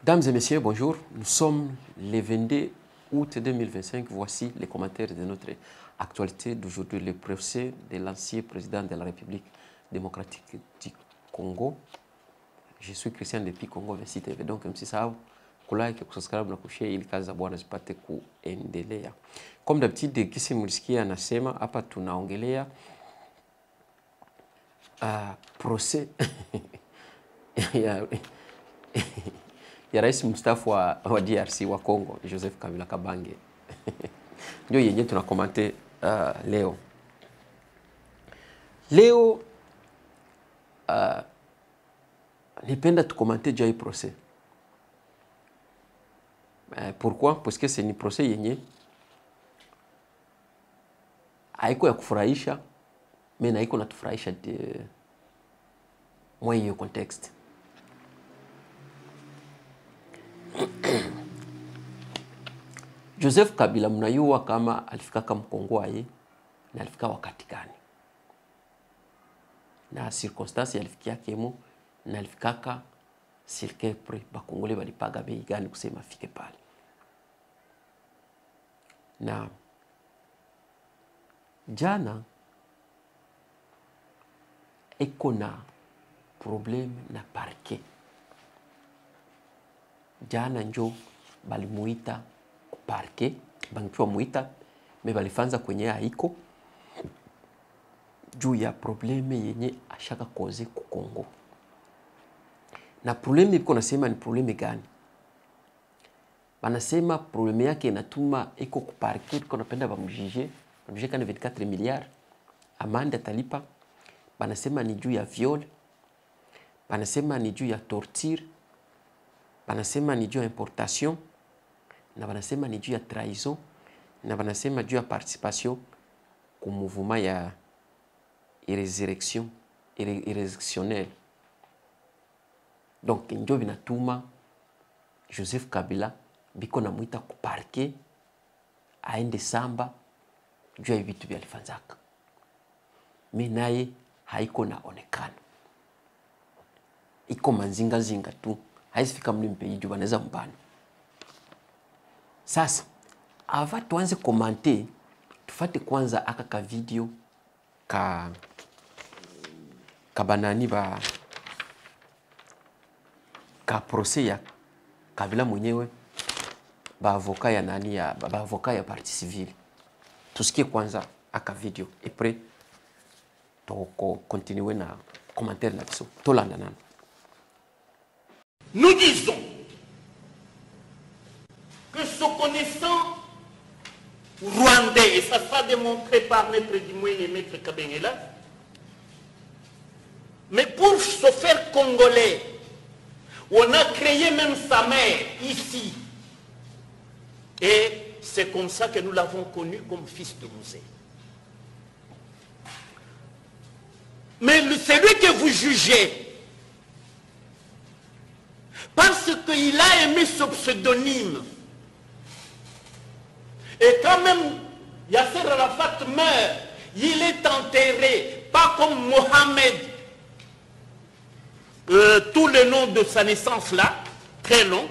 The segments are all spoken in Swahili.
Dames et messieurs, bonjour. Nous sommes le 22 août 2025. Voici les commentaires de notre actualité d'aujourd'hui. Le procès de l'ancien président de la République démocratique du Congo. Je suis Christian depuis Congo 26 TV. Donc, msisahau kulike, kusubscribe na kushare ili kazi za Bwana zipate kuendelea. Comme d'habitude, kisi mlisikia anasema hapa tunaongelea procès ya rais mstaafu wa DRC wa Congo, Joseph Kabila Kabange. Ndio yenye tunakomante leo. Leo nipenda tukomante juu ya procès. Pourquoi? Parce que c'est ni procès yenye haiko ya kufurahisha, mais na haiko natufurahisha mwa hiyo context. Joseph Kabila mnayua kama alifikaka Mkongwaye na alifika wakati gani, na circonstance alifikia kemo na alifikaka silke pre bakongole balipaga bei gani kusema afike pale. Na jana eko na problem na parquet. Jana njo balimuita parquet, bangichwa muita, me balifanza kwenye haiko juu ya probleme yenye ashaka koze ku Kongo. Na probleme iko nasema ni probleme gani? Banasema probleme yake inatuma iko ku parquet iko napenda bamjije kana 24 milliards amande atalipa. Banasema ni juu ya viol, banasema ni juu ya torture, banasema ni juu ya importation, na banasema ni juu ya trahison, na banasema juu ya participation ku mouvement ya irrésurrectionnelle. Donc njo binatuma Joseph Kabila biko na muita ku parquet aende samba juu ya vitu vya alifanzaka. Me naye haiko na onekana. Iko manzinga zinga tu. Haisifika mlimpe hiju baneza mbano. Sasa, ava tuanze komante, tufate kwanza aka video ka banani ba ka procès ya Kabila mwenyewe ba avocat ya nani ya ba avocat ya partie civile. Tusikie kwanza aka video et après to continuer na commentaire là-dessus. Tolanda nana. Nous disons que ce connaissant rwandais, et ça sera démontré par Maître Dimoué et Maître Kabengela, mais pour se faire congolais, on a créé même sa mère ici. Et c'est comme ça que nous l'avons connu comme fils de musée. Mais celui que vous jugez, parce qu'il a aimé ce pseudonyme, et quand même Yasser Arafat meurt, il est enterré, pas comme Mohamed, tout le nom de sa naissance là, très long,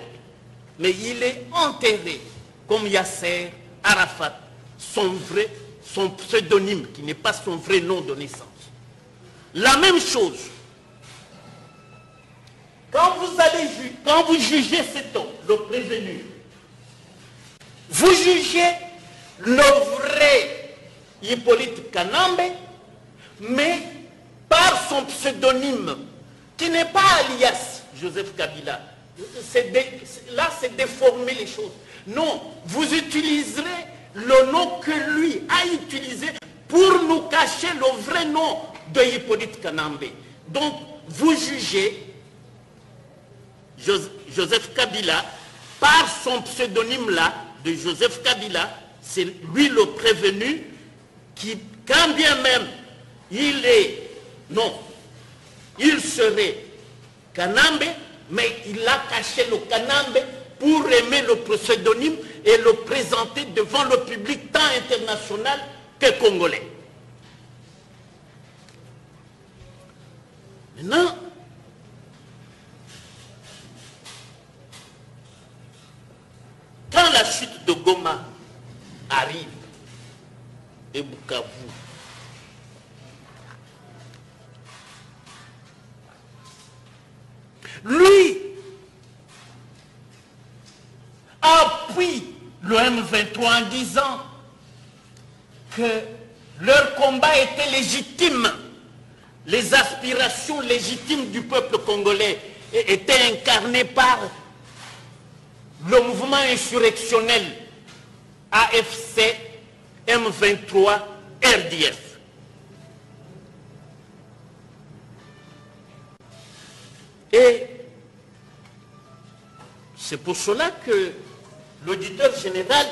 mais il est enterré comme Yasser Arafat, son pseudonyme, qui n'est pas son vrai nom de naissance. La même chose. Quand vous jugez cet homme, le prévenu, vous jugez le vrai Hippolyte Kanambe, mais par son pseudonyme, qui n'est pas alias Joseph Kabila. Là, c'est déformer les choses. Non, vous utiliserez le nom que lui a utilisé pour nous cacher le vrai nom de Hippolyte Kanambe. Donc, vous jugez Joseph Kabila par son pseudonyme là de Joseph Kabila. C'est lui le prévenu qui, quand bien même il est, non, il serait Kanambe, mais il a caché le Kanambe pour aimer le pseudonyme et le présenter devant le public tant international que congolais. Maintenant, chute de Goma arrive et Bukavu, lui appuie le M23 en disant que leur combat était légitime, les aspirations légitimes du peuple congolais étaient incarnées par le mouvement insurrectionnel AFC M23 RDF. Et c'est pour cela que l'auditeur général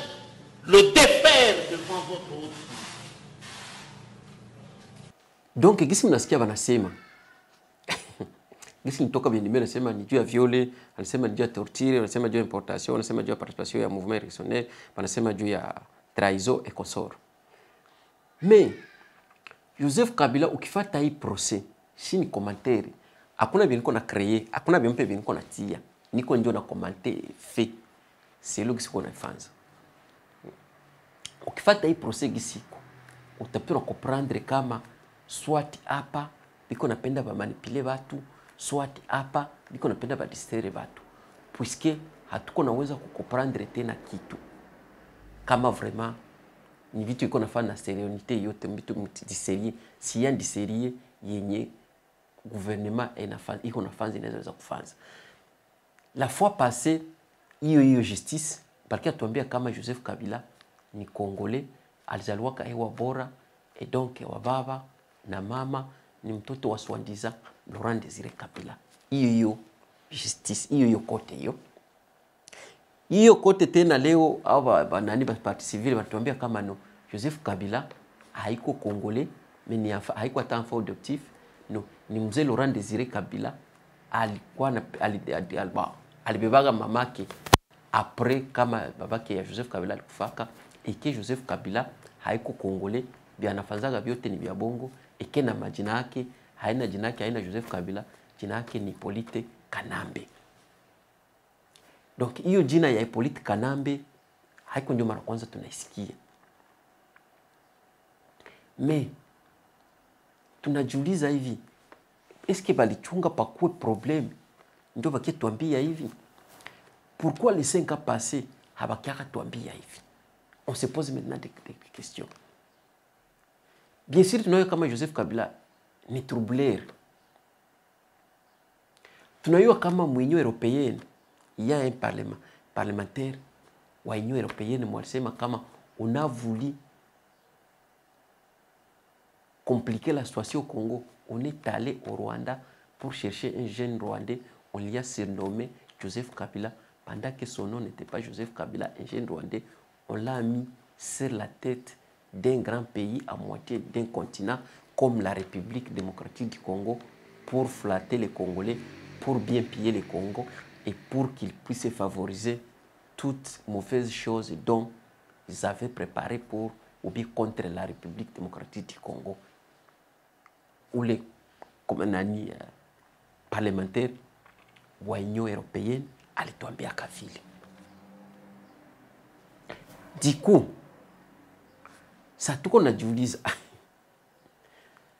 le défère devant votre haute. Donc gisi mnasikia wanasema gisi nitoka bien anasema ni juu ya viole, anasema ni juu ya torture, anasema juu ya importation, anasema juu ya participation ya mouvement réactionnaire, anasema juu ya trahison et consort. Mais Joseph Kabila ukifata hii procès, si ni commentaire, hakuna bien niko na créer, hakuna bien mpe bien niko na tia. Niko ndio na commenter fait. C'est le gisi qu'on a fait. Ukifata hii procès gisiko, utapira comprendre kama swati hapa biko napenda ba manipule watu, swati hapa biko napenda ba distraire watu, puisque hatuko naweza kukomprendre tena kitu kama vraiment ni vitu iko nafanya na sérénité yote, vitu mtidiserie si yan diserie yenye gouvernement iko nafanya inaweza kufanya. La fois passée hiyo justice balkia tuambia kama Joseph Kabila ni Congolais, alizaliwa hewa bora, et donc wa baba na mama ni mtoto wa swandiza Laurent Désiré Kabila. Hiyo justice, hiyo kote hiyo kote tena leo au nani ba parti civile wanatuambia kama no Joseph Kabila haiko Congolais, mais ni haiko hata enfant adoptif, no ni mzee Laurent Désiré Kabila alikuwa alibebaga mamake après kama babake ya Joseph Kabila alikufaka, et que Joseph Kabila haiko Congolais, bia nafanzaga vyote ni vya bongo, et que na majina yake haina jina yake, haina Joseph Kabila, jina yake ni Hippolyte Kanambe. Donc hiyo jina ya Hippolyte Kanambe haiko ndio mara kwanza tunaisikia. Mais tunajiuliza hivi, est-ce que balichunga pakue problème ndio bakituambia hivi? Pourquoi les 5 ans passés habakiaka tuambia hivi? On se pose maintenant des questions. Bien sûr, tunayo kama Joseph Kabila ni troubleur. Tunayo kama mwenye européenne, il y a un parlementaire wa Union européenne mwalisema kama on a voulu compliquer la situation au Congo. On est allé au Rwanda pour chercher un jeune Rwandais, on l'y a surnommé Joseph Kabila. Pendant que son nom n'était pas Joseph Kabila, un jeune Rwandais, on l'a mis sur la tête d'un grand pays à moitié d'un continent comme la République démocratique du Congo pour flatter les Congolais, pour bien piller les Congo et pour qu'ils puissent favoriser toutes mauvaises choses dont ils avaient préparé pour ou bien contre la République démocratique du Congo. Ou les parlementaires de l'Union européenne alituambia kafili. Du coup, ça tuko najiuliza.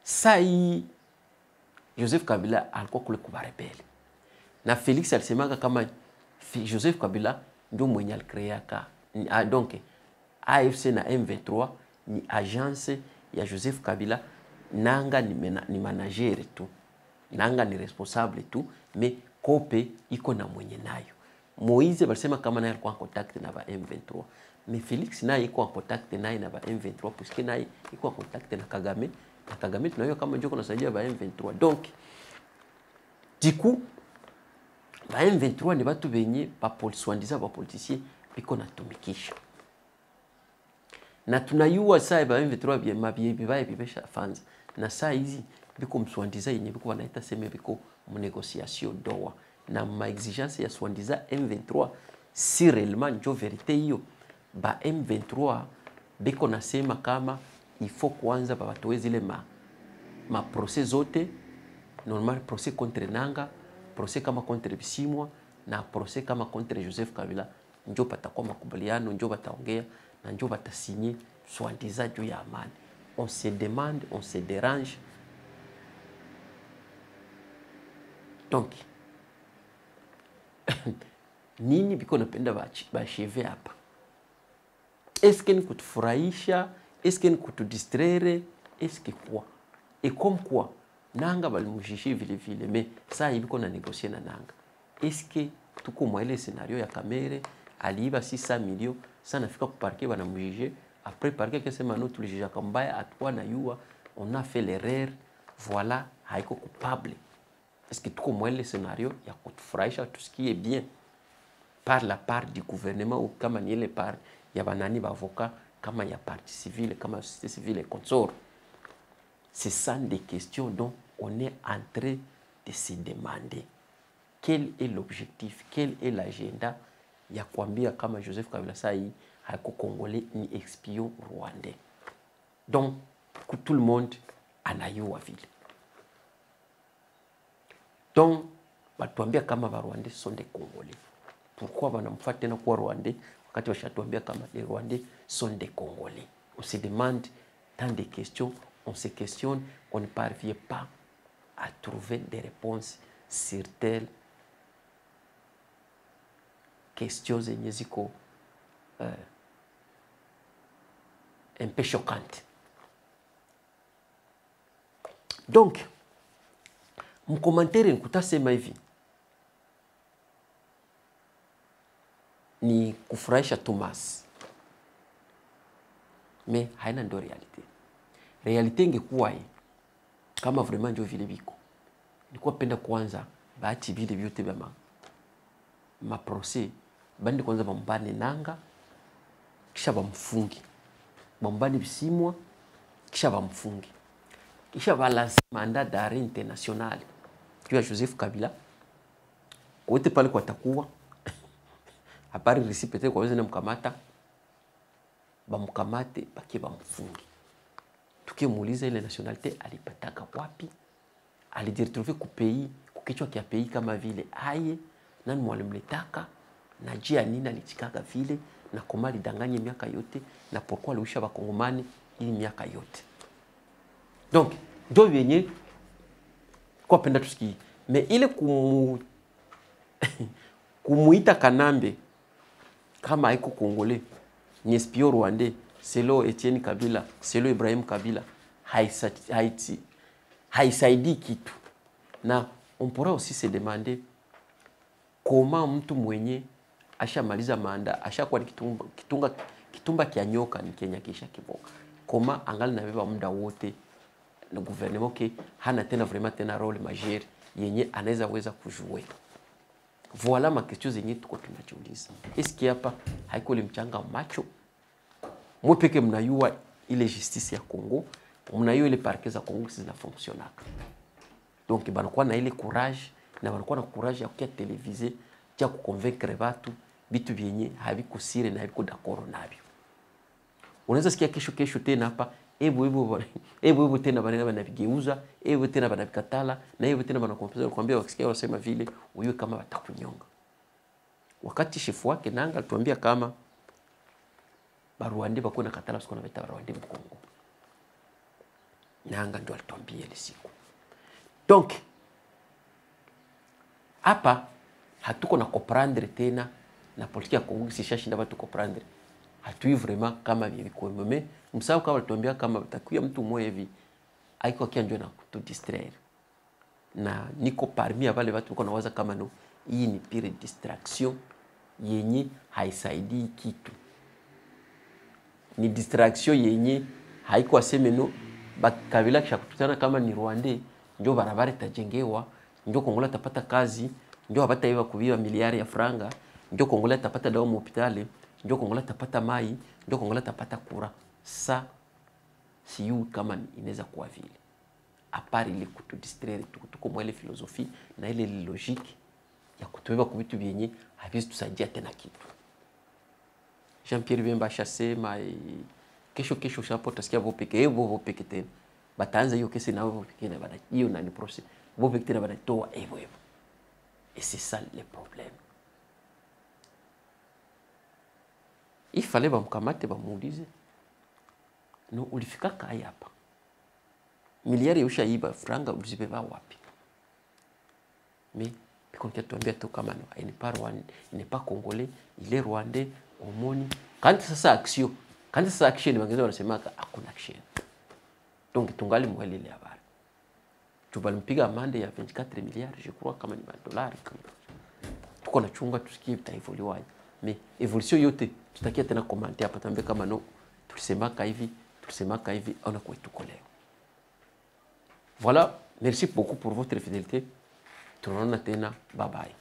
Saa hii Joseph Kabila alikuwa kule kuba rebeli. Na Felix alisemaga kama Joseph Kabila ndio mwenye alikreaka. Donc AFC na M23 ni agence ya Joseph Kabila, nanga ni manager tu. Nanga ni responsable tu, mais kope iko na mwenye nayo. Moïse balisema kama naye alikuwa en contact na ba M23. Mais Félix naye iko en contact naye na ba M23 puisque naye iko en contact na Kagame. Na Kagame tunayo kama njoo kunasaidia ba M23. Donc du coup ba M23 ni batu benye pa soi-disant ba politiciens biko natumikisha. Na tunayua saa ba M23 bia mabie bibaye bibesha fanza. Na saa hizi biko mswandiza yenye biko wanaita sema biko mu négociation doa na ma exigence ya swandiza M23 si réellement njo vérité hiyo ba M23 biko nasema kama il faut kwanza ba watoe zile ma procès zote normal, procès contre Nanga, procès kama contre Bisimwa na procès kama contre Joseph Kabila njo patakuwa makubaliano, njo bataongea na njo batasigner soi-disant juu ya amani. On se demande, on se dérange. Donc nini biko napenda basheve hapa? Eske ni kutufurahisha? Eske ni kutudistraire? Eske quoi? Et comme quoi nanga balimujiji vile vile, mais ça ibiko na négocier na nanga. Eske tuko mwa ile scenario ya Kamere aliiba 600 millions, ça nafika ku parquet bana mujije, après parquet kesema no tulijija kambaya atwa na yua, on a fait l'erreur, voilà, haiko coupable. Est-ce que tuko mwa ile scenario ya kutufurahisha tusikie bien par la part du gouvernement ou kama ni ile part ya banani ba avocat, kama ya partie civile, kama société civile et consort? C'est ça des questions dont on est en train de se demander. Quel est l'objectif? Quel est l'agenda? Ya kuambia kama Joseph Kabila sai haiko Congolais ni espion rwandais. Donc, que tout le monde anayua vile. Donc, batuambia kama ba Rwandais sont des Congolais. Pourquoi banamfuata tena kwa Rwandais wakati washatuambia kama les Rwandais sont des Congolais? On se demande tant de questions, on se questionne, on ne parvient pas à trouver des réponses sur telles questions zenye ziko un peu choquantes. Donc, mkomantere nikutasema hivi, ni kufurahisha Thomas, mais haina ndo realite. Realite ingekuwa hii, kama vraiment ndio vile biko, nilikuwa penda kwanza baachi vile vyote vya ma procès, bandi kwanza bambane nanga, kisha bamfungi, bambane bisimwa, kisha bamfungi, kisha balanse mandat d'arrêt international juu ya Joseph Kabila. Kote pale kwa takuwa habari risipete kwa weze na mkamata, bamkamate baki bamfungi. Tukimuuliza ile nationalité alipataka wapi, alijiretrouver ku pays, kukichwa kia pays kama vile aye, nani mwalimletaka, na jia nini alichikaka vile, na koma alidanganye miaka yote, na pourquoi aliusha bakongomani ili miaka yote. Donc, ndio vyenye kwa penda tusikie. Mais ile kumuita Kanambe kama haiko Congolais, ni espion rwandais, selo Etienne Kabila, selo Ibrahim Kabila, haisaidi kitu. Na on pourra aussi se demander comment mtu mwenye ashamaliza manda, ashakuwa kitumba kia nyoka ni Kenya kisha kiboka, koma angali nabeba muda wote le gouvernement ke hana tena vraiment tena rôle majeur yenye anaweza weza kujouer. Voilà ma question zenye tuko tunajiuliza. Est-ce qu'il hapa haiko le mchanga macho? Mwe peke mnayua ile justice ya Congo, mnayua ile parquet za Congo zina fonctionnaka. Donc banakuwa na ile courage, na banakuwa na courage ya kukia televiser, ya kuconvaincre watu bitu vyenye haviko sire na haviko d'accord nabyo. Unaweza sikia kesho tena hapa ebo tena banavigeuza, ebo tena banavikatala, na ebo tena banakompoza kuambia wakisikia wasema vile uiwe kama watakunyonga. Wakati shefu wake nanga alituambia kama Baruande bako na katala siko na beta Baruande Mkongo. Nanga ndio alituambia ile siku. Donc hapa hatuko na comprendre tena na politique ya Kongo sishashinda watu comprendre. Hatui vraiment kama vilikuwa mais msao kama alituambia kama takuya mtu mmoja hivi haiko kianjo na kutu distraire. Na niko parmi wale watu wako nawaza kama no hii ni pire distraction yenye haisaidii kitu. Ni distraction yenye haiko aseme no Kabila kisha kutana kama ni Rwandais ndio barabara itajengewa, ndio Kongola tapata kazi, ndio hapata iwa kuviwa miliari ya franga, ndio Kongola tapata dawa mu hospitali, ndio Kongola tapata mai, ndio Kongola tapata kura. Sa siyu kama inaweza kuwa vile. Apart ile kutudistraire tuko mwa ile philosophie na ile logique ya kutubeba ku vitu vyenye havizi tusaidia tena kitu. Jean-Pierre Bemba shasema kesho shapo tasikia vope peke tena. Bataanza hiyo kesi na vope peke na bana hiyo na ni procès. Vope peke tena bana toa. Et c'est ça le problème. Il fallait bamkamate bamuulize. No ulifika kai hapa. Miliari ya ushaiba franga ulizibeba wapi? Mais quand tu ambia tu kama no, il n'est pas congolais, il est rwandais, omoni. Quand sasa action, quand sasa action wangeza wanasema hakuna action. Donc tungali mwele ile habari. Tubalimpiga amande ya 24 milliards, je crois kama ni $. Tuko na chunga tusikie itaevoluaje. Mais évolution yote tutakia tena commenter hapa tambe kama no tulisemaka hivi on a quoi tout collé. Voilà, merci beaucoup pour votre fidélité. Tunaona tena, bye bye.